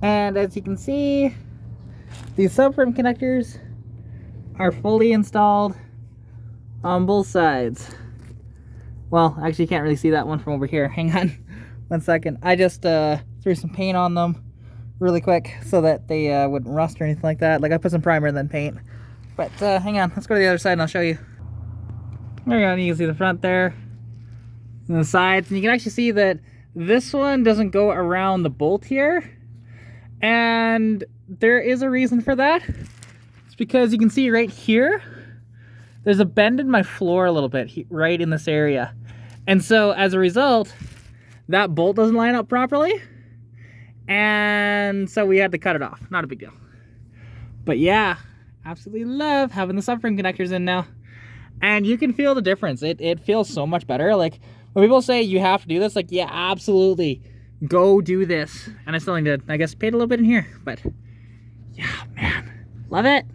And as you can see, these subframe connectors are fully installed on both sides. Well, actually you can't really see that one from over here. Hang on 1 second. I just threw some paint on them really quick so that they wouldn't rust or anything like that. Like I put some primer and then paint. But hang on, let's go to the other side and I'll show you. There you go, you can see the front there and the sides. And you can actually see that this one doesn't go around the bolt here. And there is a reason for that. It's because you can see right here, there's a bend in my floor a little bit, right in this area. And so as a result, that bolt doesn't line up properly. And so we had to cut it off. Not a big deal. But yeah, absolutely love having the subframe connectors in now. And you can feel the difference. It feels so much better. Like when people say you have to do this, like, yeah, absolutely. Go do this. And I still need to, I guess, paint a little bit in here. But yeah, man, love it.